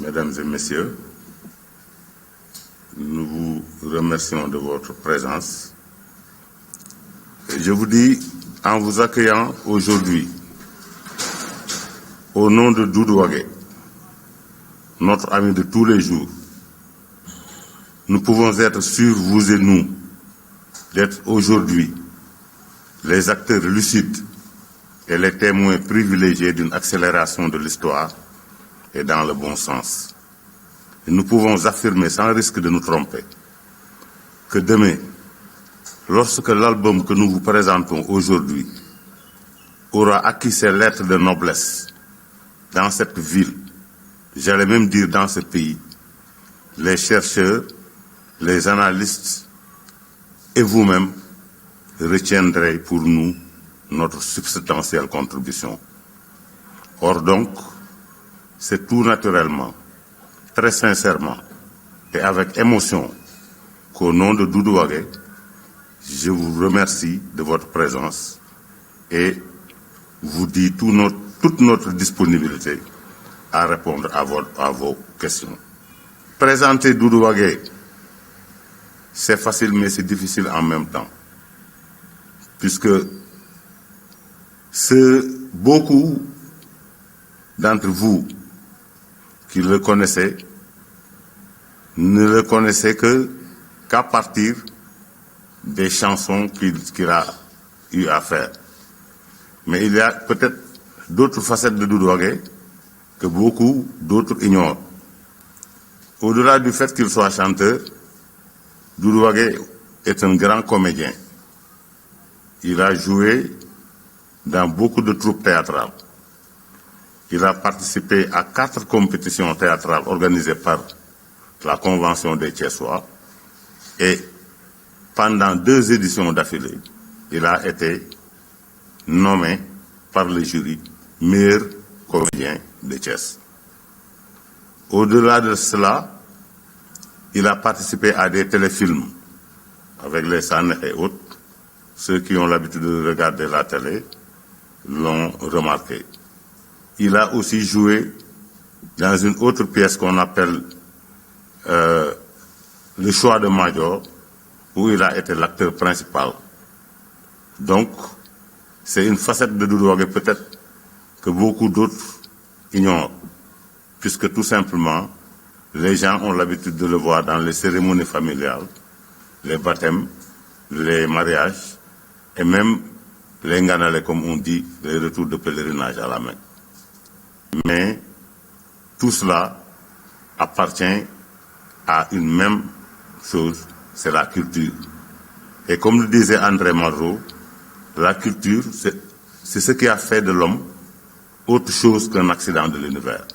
Mesdames et messieurs, nous vous remercions de votre présence. Et je vous dis, en vous accueillant aujourd'hui, au nom de Doudou Wagué, notre ami de tous les jours, nous pouvons être sûrs, vous et nous, d'être aujourd'hui les acteurs lucides et les témoins privilégiés d'une accélération de l'histoire et dans le bon sens. Et nous pouvons affirmer sans risque de nous tromper que demain, lorsque l'album que nous vous présentons aujourd'hui aura acquis ses lettres de noblesse dans cette ville, j'allais même dire dans ce pays, les chercheurs, les analystes et vous-même retiendrez pour nous notre substantielle contribution. Or donc, c'est tout naturellement, très sincèrement et avec émotion qu'au nom de Doudou Wagué, je vous remercie de votre présence et vous dis toute notre disponibilité à répondre à vos questions. Présenter Doudou Wagué, c'est facile mais c'est difficile en même temps, puisque beaucoup d'entre vous qui le connaissez ne le connaissaient qu'à partir des chansons qu'il a eu à faire. Mais il y a peut-être d'autres facettes de Doudou Wagué que beaucoup d'autres ignorent. Au-delà du fait qu'il soit chanteur, Doudou Wagué est un grand comédien. Il a joué dans beaucoup de troupes théâtrales. Il a participé à 4 compétitions théâtrales organisées par la Convention des Thiessois et pendant 2 éditions d'affilée, il a été nommé par le jury meilleur comédien de Thiès. Au-delà de cela, il a participé à des téléfilms avec les Sanes et autres. Ceux qui ont l'habitude de regarder la télé l'ont remarqué. Il a aussi joué dans une autre pièce qu'on appelle Le Choix de Major, où il a été l'acteur principal. Donc, c'est une facette de Doudou Wagué peut-être que beaucoup d'autres ignorent, puisque tout simplement, les gens ont l'habitude de le voir dans les cérémonies familiales, les baptêmes, les mariages, et même les nganale, comme on dit, les retours de pèlerinage à la Mecque. Mais tout cela appartient à une même chose, c'est la culture. Et comme le disait André Malraux, la culture, c'est ce qui a fait de l'homme autre chose qu'un accident de l'univers.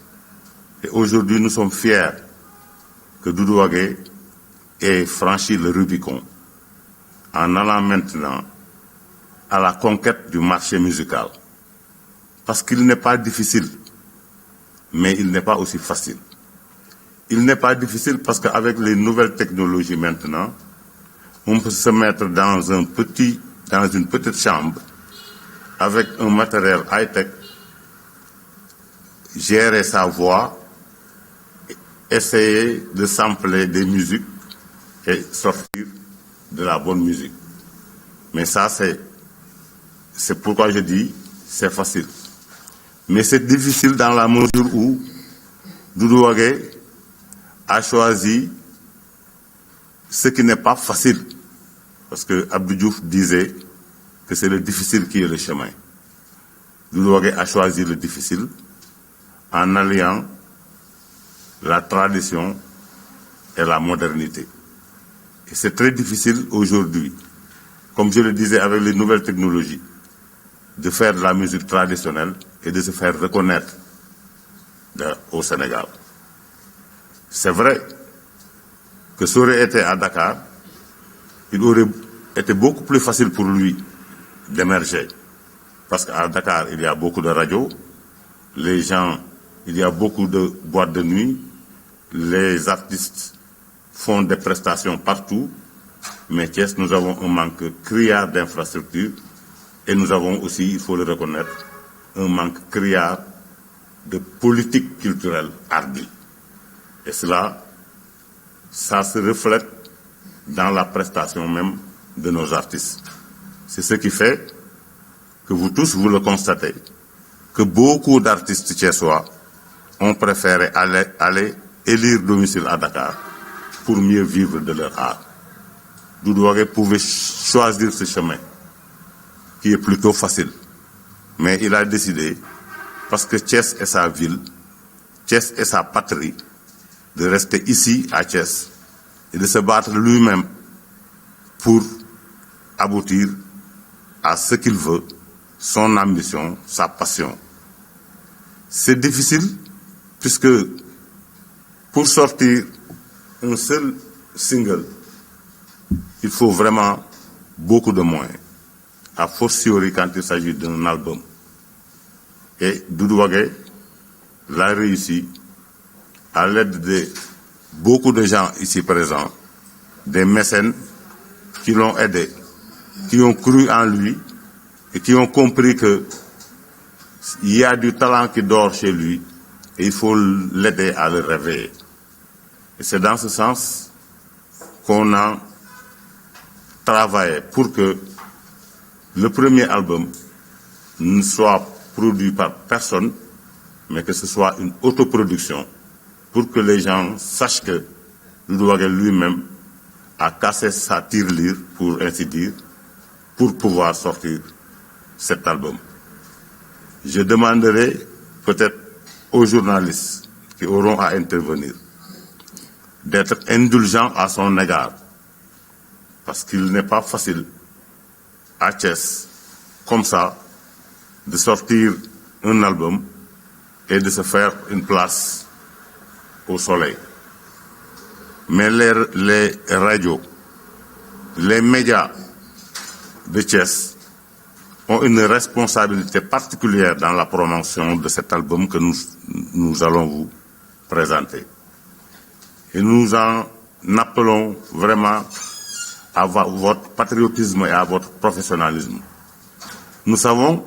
Et aujourd'hui, nous sommes fiers que Doudou Wagué ait franchi le Rubicon en allant maintenant à la conquête du marché musical. Parce qu'il n'est pas difficile, mais il n'est pas aussi facile. Il n'est pas difficile parce qu'avec les nouvelles technologies maintenant, on peut se mettre dans une petite chambre avec un matériel high-tech, gérer sa voix, essayer de sampler des musiques et sortir de la bonne musique. Mais ça, c'est pourquoi je dis c'est facile. Mais c'est difficile dans la mesure où Doudou Wagué a choisi ce qui n'est pas facile. Parce que Abdou Diouf disait que c'est le difficile qui est le chemin. Doudou Wagué a choisi le difficile en alliant la tradition et la modernité. Et c'est très difficile aujourd'hui, comme je le disais avec les nouvelles technologies, de faire de la musique traditionnelle et de se faire reconnaître au Sénégal. C'est vrai que ça aurait été à Dakar, il aurait été beaucoup plus facile pour lui d'émerger. Parce qu'à Dakar, il y a beaucoup de radios, il y a beaucoup de boîtes de nuit, les artistes font des prestations partout, mais Thiès, nous avons un manque criard d'infrastructures et nous avons aussi, il faut le reconnaître, un manque criard de politique culturelle hardie. Et cela, ça se reflète dans la prestation même de nos artistes. C'est ce qui fait que vous tous, vous le constatez, que beaucoup d'artistes thiessois ont préféré aller élire domicile à Dakar pour mieux vivre de leur art. Doudou Wagué pouvait choisir ce chemin, qui est plutôt facile. Mais il a décidé, parce que Thiès est sa ville, Thiès est sa patrie, de rester ici à Thiès et de se battre lui-même pour aboutir à ce qu'il veut, son ambition, sa passion. C'est difficile puisque pour sortir un seul single, il faut vraiment beaucoup de moyens, a fortiori quand il s'agit d'un album. Et Doudou Wagué l'a réussi à l'aide de beaucoup de gens ici présents, des mécènes qui l'ont aidé, qui ont cru en lui et qui ont compris qu'il y a du talent qui dort chez lui et il faut l'aider à le réveiller. Et c'est dans ce sens qu'on a travaillé pour que le premier album ne soit produit par personne, mais que ce soit une autoproduction pour que les gens sachent que Doudou Wagué lui-même a cassé sa tirelire, pour ainsi dire, pour pouvoir sortir cet album. Je demanderai peut-être aux journalistes qui auront à intervenir d'être indulgents à son égard, parce qu'il n'est pas facile à Thiès, comme ça, de sortir un album et de se faire une place au soleil. Mais les radios, les médias de Thiès ont une responsabilité particulière dans la promotion de cet album que nous allons vous présenter. Et nous en appelons vraiment à votre patriotisme et à votre professionnalisme. Nous savons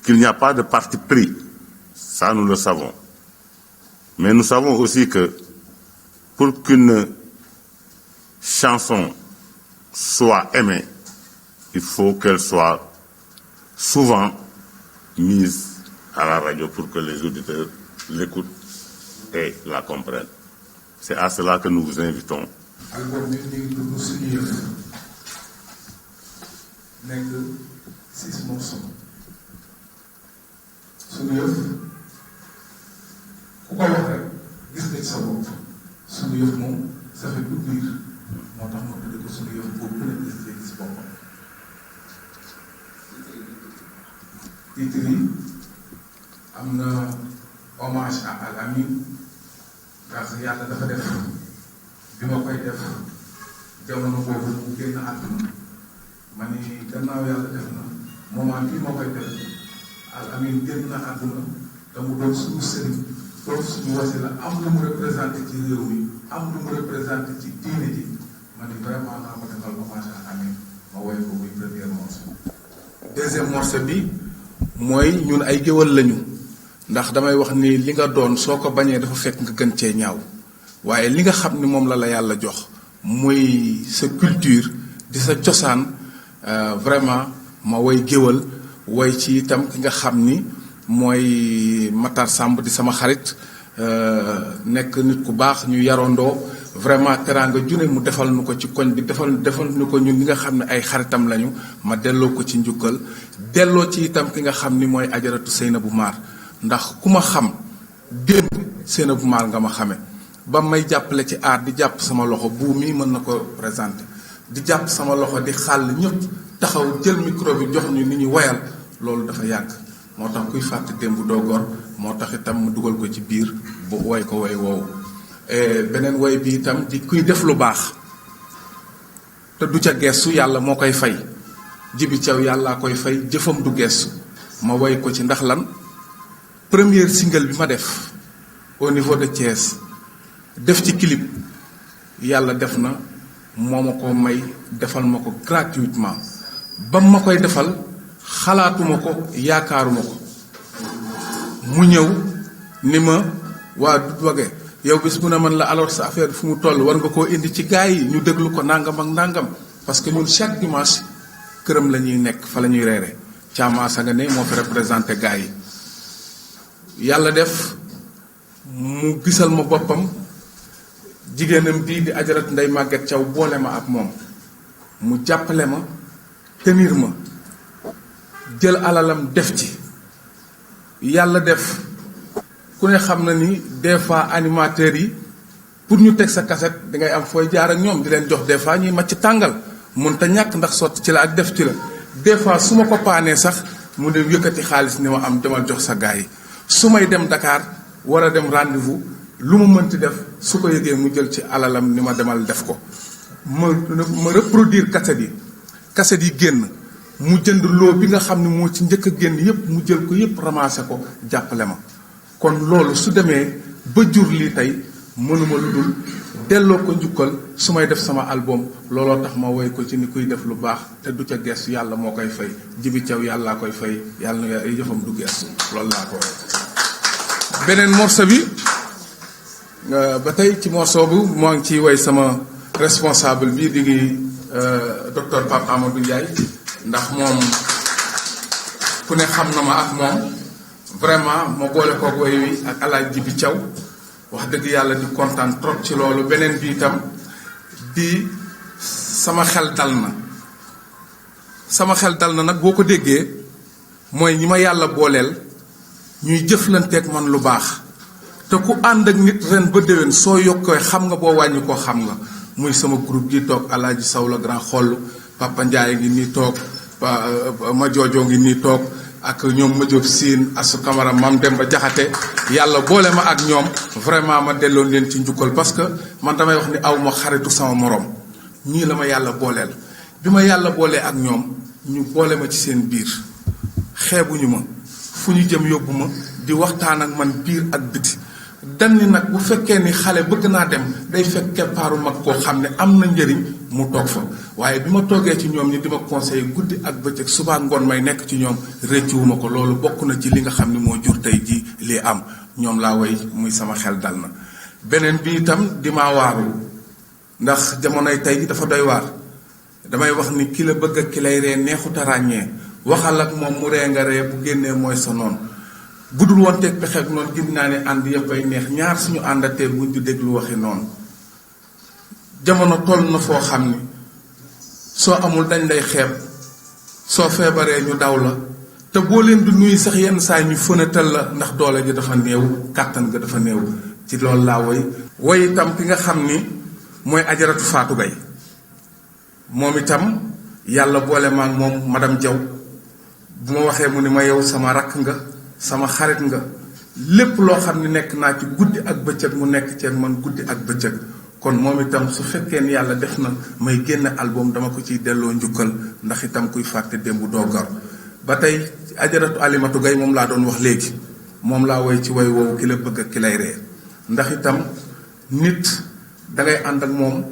qu'il n'y a pas de parti pris, ça nous le savons. Mais nous savons aussi que pour qu'une chanson soit aimée, il faut qu'elle soit souvent mise à la radio pour que les auditeurs l'écoutent et la comprennent. C'est à cela que nous vous invitons. album bi ñu ngi tudd Suñu Yëf nekk 6 morceaux. Suñu Yëf ku ko wax rek gis nga ci sa bopp. Suñu Yëf moom ça fait tout dire moo tax ma tudd ko Suñu Yëf boobu ku ne gis nga ci boppam. titre yi am na hommage à Al Amine ndax yàlla dafa def bi ma koy def jamono boobu mu génn àdduna ma ni gannaaw yàlla def na moment bii ma koy def Al Amine génn na àdduna te mu doon suñu sëriñ doon suñu wasila am lu mu représenté ci réew mi am lu mu représenté ci diine ji ma ni vraiment naa ko defal hommage à Al Amine ma woy ko muy premier morceau. Deuxième morceau bi mooy ñun ay géwal lañu ndax damay wax ni li nga doon soo ko bañee dafa fekk nga gën cee ñaaw waaye li nga xam ni moom la yàlla jox muy sa culture di sa cosaan vraiment ma woy géwal woy ci itam ki nga xam ni mooy Matar Samb di sama xarit nekk nit ku baax ñu yarondoo vraiment teraanga june mu defal nu ko ci koñ bi defal nu ko ñun ñi nga xam ne ay xaritam lañu ma delloo ko ci njukkal delloo ci itam ki nga xam ni mooy ajaratu Seynabou Mar ndax ku ma xam démb Seynabou Mar nga ma xame ba may jàppale ci aar di jàpp sama loxo buu mii mën na ko présenté di jàpp sama loxo di xàll ñëpp taxaw jël micro bi jox ñu ni ñu woyal loolu dafa yàgg moo tax kuy fàtte démb doo gor moo tax itam mu dugal ko ci biir bu woy ko woy woowu beneen woy bi itam di kuy def lu baax te du ca gestu yàlla moo koy fay Jibi Thiaw yàllaa koy fay jëfam du gestu ma woy ko ci ndax lan première single bi ma def au niveau de Thiès def ci clip yàlla def na moo ma ko may defal ma ko gratuitement ba ma koy defal xalaatuma ko yaakaaruma ko mu ñëw ni ma waa Doudou Wagué yow bis bu ne man la alors sa affaire fu mu toll war nga koo indi ci gars yi ñu déglu ko nangam ak nangam parce que ñun chaque dimanche këram la ñuy nekk fa la ñuy reere caamaasa nga ne moo fi représenté gars yi yàlla def mu gisal ma boppam jigéenam bii di ajarat Ndey Màgget Thiaw boole ma ak moom mu jàppale ma tenir ma jël alalam def ci yàlla def ku ne xam na ni des fois animateurs yi pour ñu teg sa cassette dangay am fooy jaar ak ñoom di leen jox des fois ñuy màcc tàngal mun te ñàkk ndax sotti ci la ak def ci la des fois su ma ko paanee sax mu dem yëkkati xaalis ni ma am demal jox sa gars yi su may dem Dakar war a dem rendez-vous lu mu mënti def su ko yëgee mu jël ci alalam ni ma demal def ko ma reproduire cassette yi génn mu jënd loo bi nga xam ne moo ci njëkk a génn yépp mu jël ko yépp ramassé ko jàppale ma kon loolu su demee ba jur lii tey mënuma lu dul delloo ko njukkal su may def sama album looloo tax ma woy ko ci ni kuy def lu baax te du ca gestu yàlla moo koy fay Djiby Thiaw yàllaa koy fay yàlla na ay jëfam du gestu loolu laa ko woy beneen morceau bi ba tey ci morceau bu moo ngi ciy woy sama responsable bii di ngi docteur Pape Amadou Ndiaye ndax moom ku ne xam na ma ak moom vraiment ma boole koog woy wi ak alaaj Djiby Thiaw wax dëgg yàlla di kontaan trop ci loolu beneen bi itam di sama xel dal na nag boo ko déggee mooy ñi ma yàlla booleel ñuy jëflanteeg man lu baax te ku ànd ak nit ren ba déwén soo yokkee xam nga boo wàññi koo xam nga muy sama groupe gi toog alaaji Saw la grand xoll Papa Ndiaye ngi nii toog ma joojoo ngi nii toog ak ñoom ma jóob siin asu camara mam dem ba jaxate yàlla boole ma ak ñoom vraiment ma delloon leen ci njukkal parce que man damay wax ni aw ma xaritu sama morom ñii la ma yàlla booleel bi ma yàlla boolee ak ñoom ñu boole ma ci seen biir xeebuñu ma fu ñu jëm yóbbu ma di waxtaan ak man biir ak biti dan ni nag bu fekkee ni xale bëgg naa dem day fekk keppaaru mag koo xam ne am na njëriñ mu toog fa waaye bi ma toogee ci ñoom ñi di ma conseiller guddi ak bëccëg subaa ngoon may nekk ci ñoom rëccuwuma ko loolu bokk na ci li nga xam ne moo jur tey ji lii am ñoom laa woy muy sama xel dal na beneen bi itam di maa waaru ndax jamonoy tey ji dafa doy waar damay wax ni ki la bëgg ak ki lay ree neexuta ràññee waxal ak moom mu ree nga ree bu génnee mooy sa noonu budul woon teg pexe ak noonu gis naa ne ànd yëpp ay neex ñaar suñu àndatee buñ di déglu waxi noonu jamono toll na foo xam ni soo amul dañ lay xeeb soo feebaree ñu daw la te boo leen di nuyu sax yenn saa ñu fënatal la ndax doole ji dafa néew kàttan ga dafa néew ci loolu laa woy itam ki nga xam ni mooy ajaratu Fatou Gaye moom itam yàlla boole ma ak moom madame Diaw bu ma waxee mu ni ma yow sama rakk nga sama xarit nga lépp loo xam ne nekk naa ci guddi ak bëccëg mu nekk ci man guddi ak bëccëg kon moom itam su fekkee ni yàlla def na may génn album dama ko ciy delloo njukkal ndax itam kuy fàtte démb doo gor ba tey ajaratu Alimatu Gaye moom laa doon wax léegi moom laa woy ci woy woowu ki la bëgg ak ki lay ree ndax itam nit dangay ànd ak moom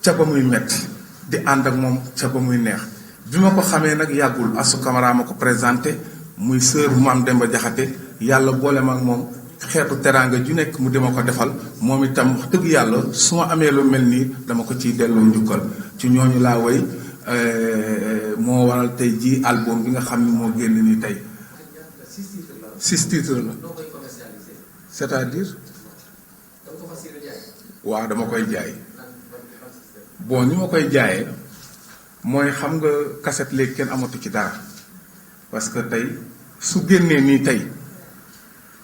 ca ba muy metti di ànd ak moom ca ba muy neex bi ma ko xamee nag yàggul asu camara ma ko présenté muy sœur Maam Demba Jaxate yàlla boole ma ak moom xeetu teraanga ju nekk mu dima ko defal moom itam wax dëgg yàlla su ma amee lu mel nii dama ko ciy delloo njukkal ci ñooñu laa woy moo waral tey ji album bi nga xam ni moo génn nii tey 6 titres la c'est-à-dire waaw dama koy jaay bon ni ma koy jaayee mooy xam nga cassette léegi kenn amatu ci dara parce que tey su génnee nii tey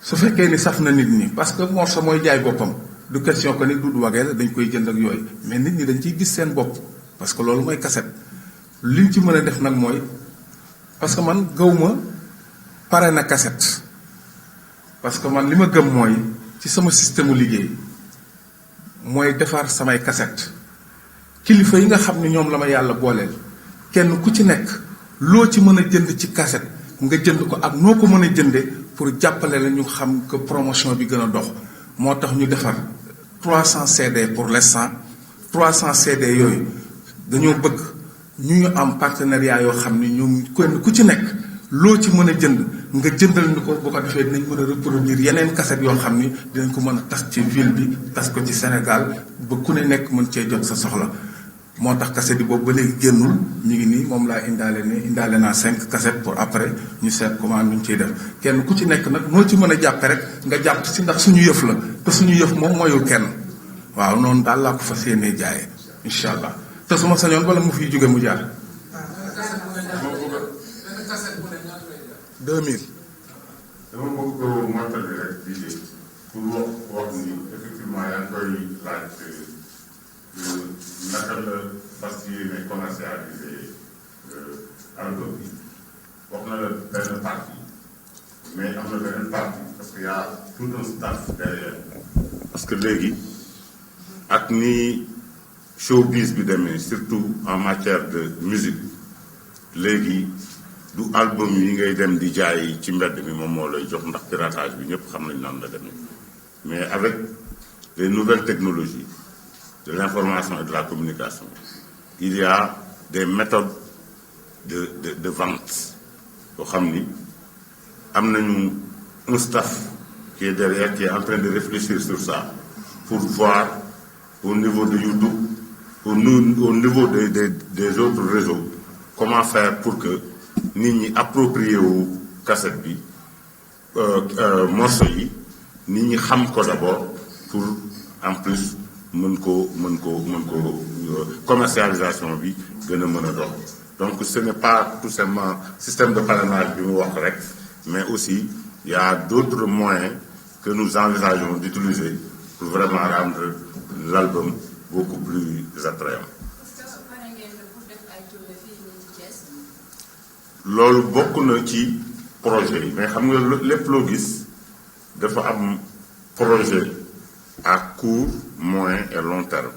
su fekkee ni saf na nit ñi parce que morceau mooy jaay boppam du question que ni du wagee la dañ koy jënd ak yooyu mais nit ñi dañ ciy gis seen bopp parce que loolu mooy cassette liñ ci mën a def nag mooy parce que man gëw ma pare na cassette parce que man li ma gëm mooy ci sama système liggéey mooy defar samay cassette kilifa yi nga xam ne ñoom la ma yàlla booleel kenn ku ci nekk loo ci mën a jënd ci cassette nga jënd ko ak noo ko mën a jënde pour jàppale la ñu xam que promotion bi gën a dox moo tax ñu defar 300 CD pour l'instant 300 CD yooyu dañoo bëgg ñu am partenariat yoo xam ne ñoom kenn ku ci nekk loo ci mën a jënd nga jëndal ñu ko bu ko defee dinañ mën a reproduire yeneen cassette yoo xam ni dinañ ko mën a tas ci ville bi tas ko ci Sénégal ba ku ne nekk mën cee jot sa soxla. moo tax cassette yi boobu ba léegi génnul ñu ngi nii moom laa indaale naa 5 cassettes pour après ñu seet comment ñu ciy def kenn ku ci nekk nag noo ci mën a jàppe rek nga jàpp si ndax suñu yëf la te suñu yëf moom mooyul kenn waaw noonu daal laa ko fas yéenee jaayee incha allah te su ma sañoon wala mu fiy jóge mu jaar 2000. dama bëgg ko mottali rek di pour wax ni effectivement yaa ngi koy laaj naka la fas yéene commercialiser album bi wax na la benn partie mais am na beneen partie parce que y a tout un staff derrière. parce que léegi ak ni showbiz bi demee surtout en matière de musique léegi du album yi ngay dem di jaay ci mbedd mi moom moo lay jox ndax piratage bi ñëpp xam nañ naan la demee mais avec les nouvelles technologies de l'information et de la communication il y a des méthodes de vente yoo xam ni am nañu un staff qui est derrière qui est en train de réfléchir sur ça pour voir au niveau de YouTube au niveau des autres réseaux comment faire pour que nit ñi approprié wu cassette bi morceau yi nit ñi xam ko d'abord pour en plus mën ko commercialisation bi gën a mën a dox donc ce n'est pas tout simplement système de parrainage bi mu wax rek mais aussi il y a d'autres moyens que nous envisageons d'utiliser pour vraiment rendre l'album beaucoup plus attrayant. loolu bokk na ci projet yi mais xam nga lépp loo gis dafa am projet à court, moyen et long terme.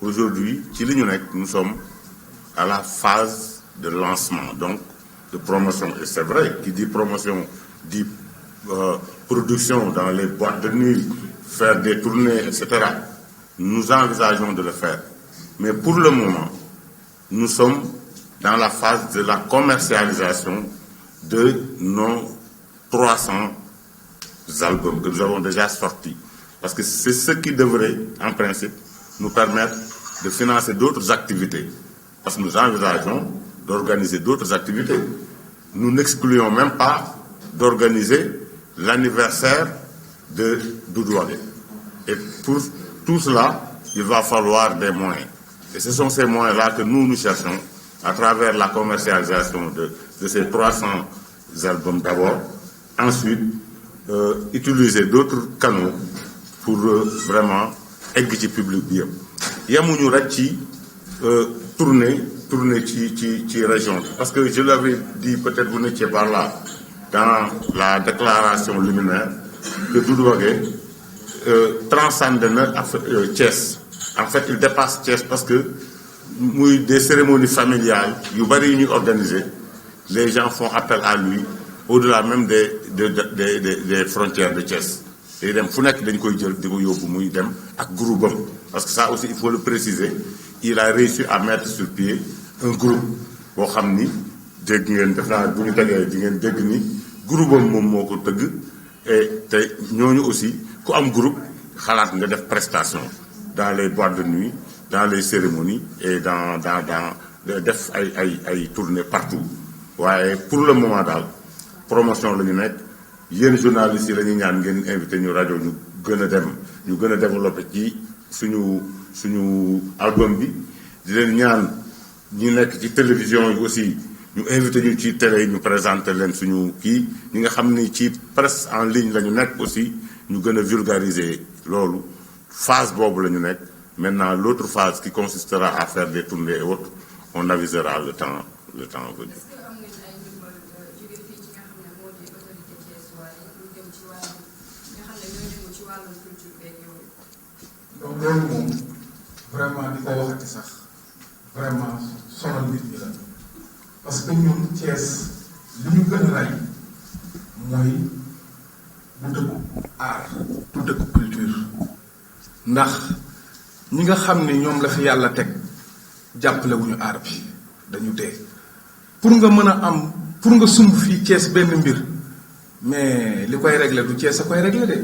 Aujourd'hui ci li ñu nekk nous sommes à la phase de lancement donc de promotion et c'est vrai qui dit promotion dit production dans les boîtes de nuit, faire des tournées etc. Nous envisageons de le faire mais pour le moment nous sommes dans la phase de la commercialisation de nos 300 albums que nous avons déjà sortis. Parce que c'est ce qui devrait, en principe, nous permettre de financer d'autres activités. Parce que nous envisageons d'organiser d'autres activités. Nous n'excluons même pas d'organiser l'anniversaire de Doudou Wade. Et pour tout cela, il va falloir des moyens. Et ce sont ces moyens-là que nous cherchons à travers la commercialisation de ces 300 albums d'abord, ensuite utiliser d'autres canaux pour vraiment egg ci public bi yëpp yemuñu rek ci tourner ci région bi parce que je l'avais dit peut-être vous n'étiez pas là dans la déclaration liminaire que Doudou Wade transcende na Thiès en fait il dépasse Thiès parce que muy des cérémonies familiales yu bari yu ñuy organiser les gens font appel à lui au-delà même des frontières de Thiès day dem fu nekk dañ koy jël di ko yóbbu muy dem ak groupe am parce que ça aussi il faut le préciser il a réussi à mettre sur pied un groupe boo xam ni dégg ngeen def naa bu ñu tegee di ngeen dégg ni groupe am moom moo ko tëgg et te ñooñu aussi ku am groupe xalaat nga def prestation dans les boîtes de nuit dans les cérémonies et dans def ay tournées partout waaye pour le moment daal promotion la ñu nekk yéen journalistes yi la ñuy ñaan ngeen invité ñu rajo ñu gën a développé ci suñu album bi di leen ñaan ñu nekk ci télévision yi aussi ñu invité ñu ci télé yi ñu présenté leen suñu kii ñi nga xam ni ci presse en ligne la ñu nekk aussi ñu gën a vulgariser loolu phase boobu la ñu nekk. Maintenant, l'autre phase qui consistera à faire des tournées et autres, on avisera le temps venu. Est-ce que am ngeen ay ndimbal jóge fii ci nga xam ne moo di autorité thiessoise yi lu jëm ci wàllu nga xam ne ñoo yëngu ci wàllum culture beeg yooyu. donc loolu moom vraiment di ko waxati sax vraiment sonal nit ñi la parce que ñun Thiès li ñu gën a rey mooy bu dëkku art bu dëkku culture ndax ñi nga xam ne ñoom la fi yàlla teg jàppale wuñu aar bi dañu dee pour nga mën a am pour nga sumb fii Thiès benn mbir mais li koy régler du Thiès a koy régler de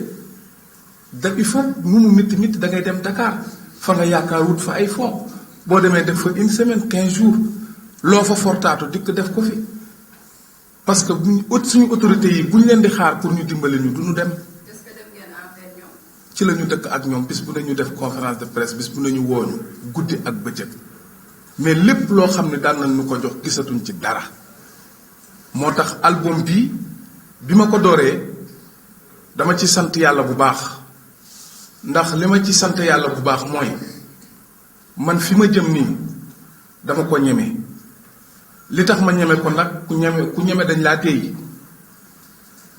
da il faut nu mu métti métti da ngay dem Dakar fa nga yaakaar wut fa ay fonds boo demee def fa une semaine 15 jours loo fa fortaatu dikk def ko fi parce que buñ suñu autorités yi bu ñu leen di xaar pour ñu dimbali ñu du ñu dem. est-ce que dem ngeen envers ñoom. ci la ñu dëkk ak ñoom bis bu ne ñu def conférence de presse bis bu ne ñu wooñu guddi ak bëccëg mais lépp loo xam ne daan nañ ñu ko jox gisatuñ ci dara moo tax album bi ma ko dooree dama ci sant yàlla bu baax ndax li ma ci sant yàlla bu baax mooy man fi ma jëm nii dama ko ñeme li tax ma ñeme ko nag ku ñeme dañ laa téye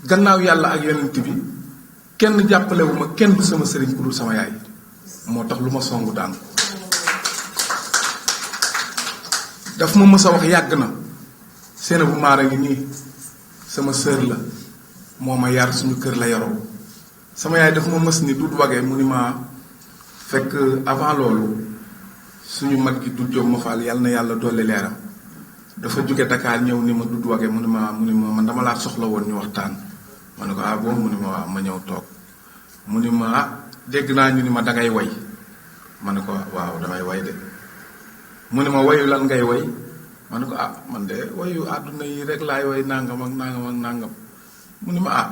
gannaaw yàlla ak yonent bi kenn jàppalewu ma kenn du sama sëriñ ku dul sama yaay moo tax lu ma songu daan daf ma mës a wax yàgg na seena bu maara ngi nii sama sœur la moo ma yar suñu kër la yaroo sama yaay daf ma mës ni du wagee mu ni ma fekk avant loolu suñu mag gi du jóg ma faal yàlla na yàlla dolli leeram dafa jóge Dakar ñëw ni ma du wagee mu ni ma man dama laa soxla woon ñu waxtaan ma ne ko ah bon mu ni ma waaw ma ñëw toog mu ni ma ah dégg naa ñu ni ma dangay way ma ne ko waaw damay way de mu ni ma wayu lan ngay way ma ne ko ah man de wayu àdduna yi rek laay way nangam ak nangam ak nangam mu ni ma ah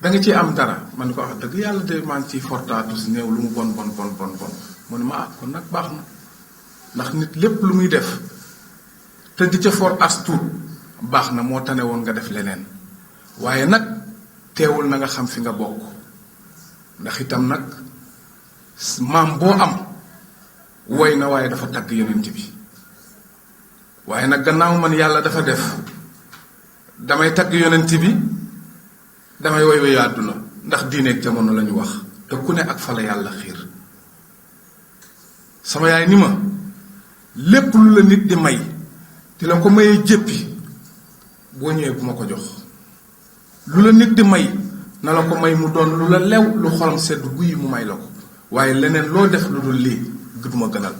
da nga ciy am dara ma ne ko wax dëgg yàlla de maa ngi ciy fortaatu si néew lu mu bon mu ni ma ah kon nag baax na ndax nit lépp lu muy def te di ca for as tuut baax na moo tane woon nga def leneen waaye nag teewul na nga xam fi nga bokk ndax itam nag maam boo am woy na waaye dafa tagg yonent bi waaye nag gannaaw man yàlla dafa def damay tagg yonent bi damay woy woyu àdduna ndax diineeg jamono la ñu wax te ku ne ak fa la yàlla xiir sama yaay ni ma lépp lu la nit di may di la ko mayee jéppi boo ñëwee bu ma ko jox lu la nit di may na la ko may mu doon lu la lew lu xolam sedd guyi mu may la ko waaye leneen loo def lu dul lii duma gënal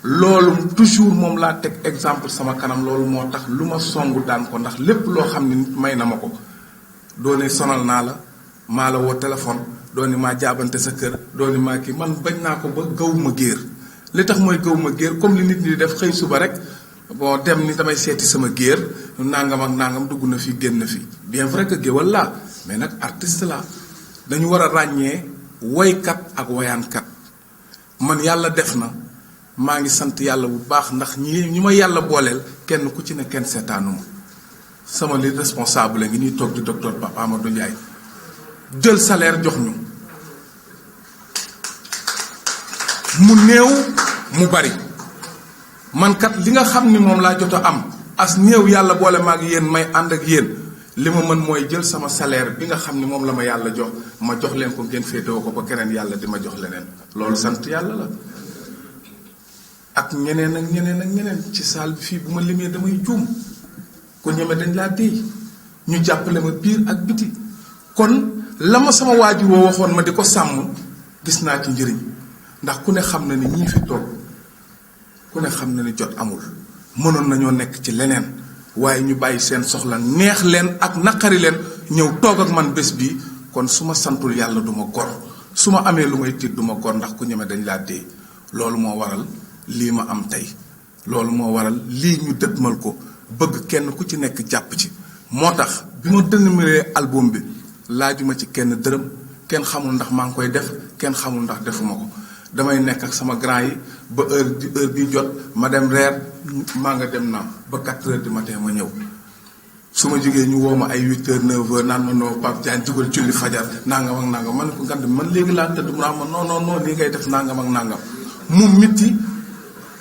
loolu toujours moom laa teg exemple sama kanam loolu moo tax lu ma songu daan ko ndax lépp loo xam ne nit may na ma ko doone sonal naa la maa la woo téléphone doone maa jaabante sa kër doone maa kii man bañ naa ko ba gawuma géer li tax mooy gawuma géer comme li nit ñi di def xëy suba rek boo dem ni damay seeti sama géer nangam ak nangam dugg na fi génn fi bien vrai que géwal laa mais nag artiste laa dañu war a ràññee woykat ak woyaankat man yàlla def na maa ngi sant yàlla bu baax ndax ñi ma yàlla booleel kenn ku ci ne kenn seetaanuma sama li responsable ngi ñuy toog di docteur Papa Amadou Ndiaye jël salaire jox ñu mu néew mu bari man kat li nga xam ni moom laa jot a am as néew yàlla boole ma ak yéen may ànd ak yéen li ma mën mooy jël sama salaire bi nga xam ni moom la ma yàlla jox ma jox leen ko ngeen féetewoo ko ba keneen yàlla di ma jox leneen loolu sant yàlla la ak ñeneen ak ñeneen ak ñeneen ci saal bi fii bu ma limee damay juum ko ñeme dañ laa déy ñu jàppale ma biir ak biti kon la ma sama waajur woo waxoon ma di ko sàmm gis naa ci njëriñ ndax ku ne xam na ni ñii fi toog ku ne xam na ni jot amul mënoon nañoo nekk ci leneen waaye ñu bàyyi seen soxla neex leen ak naqari leen ñëw toog ak man bés bi kon su ma santul yàlla du ma gor su ma amee lu may tiit du ma gor ndax ku ñeme dañ laa déy loolu moo waral lii ma am tey loolu moo waral lii ñu dëtmal ko bëgg kenn ku ci nekk jàpp ci moo tax bi ma dënnumiree album bi laajuma ci kenn dërëm kenn xamul ndax maa ngi koy def kenn xamul ndax defuma ko damay nekk ak sama grand yi ba heure bi jot ma dem reer maa nga dem naa ba 4 heures du matin ma ñëw su ma jógee ñu woo ma ay 8 heures 9 heures naan ma noo Pape Diagne jugal julli fajar nangam ak nangam man ko ngand man léegi laa tëdd mu naa ma non lii ngay def nangam ak nangam mu mitti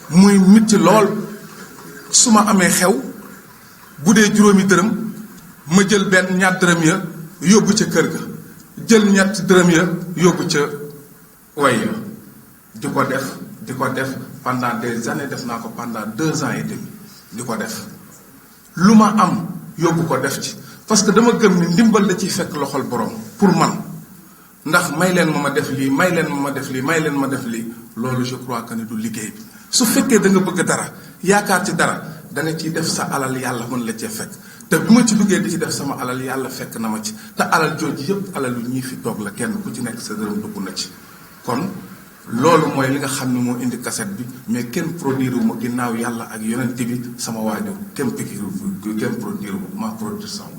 muy mitti lool su ma amee xew bu dee juróomi dërëm ma jël benn ñaar dërëm ya yóbbu ca kër ga jël ñett dërëm ya yóbbu ca way ya di ko def pendant des années def naa ko pendant 2 ans et demi di ko def lu ma am yóbbu ko def ci parce que dama gëm ni ndimbal la ciy fekk loxol borom pour man ndax may leen ma def lii may leen ma def lii may leen ma def lii loolu je crois que ne du liggéey bi su fekkee da nga bëgg dara yaakaar ci dara da nga ciy def sa alal yàlla mën la cee fekk te bi ma ci duggee di ci def sama alal yàlla fekk na ma ci te alal jooju yëpp alal yu ñii fi toog la kenn ku ci nekk sa dërëm dugg na ci kon loolu mooy li nga xam ne moo indi cassette bi mais kenn produire wu ma ginnaaw yàlla ak yonent bi sama waajur kenn produire wu ma produire sama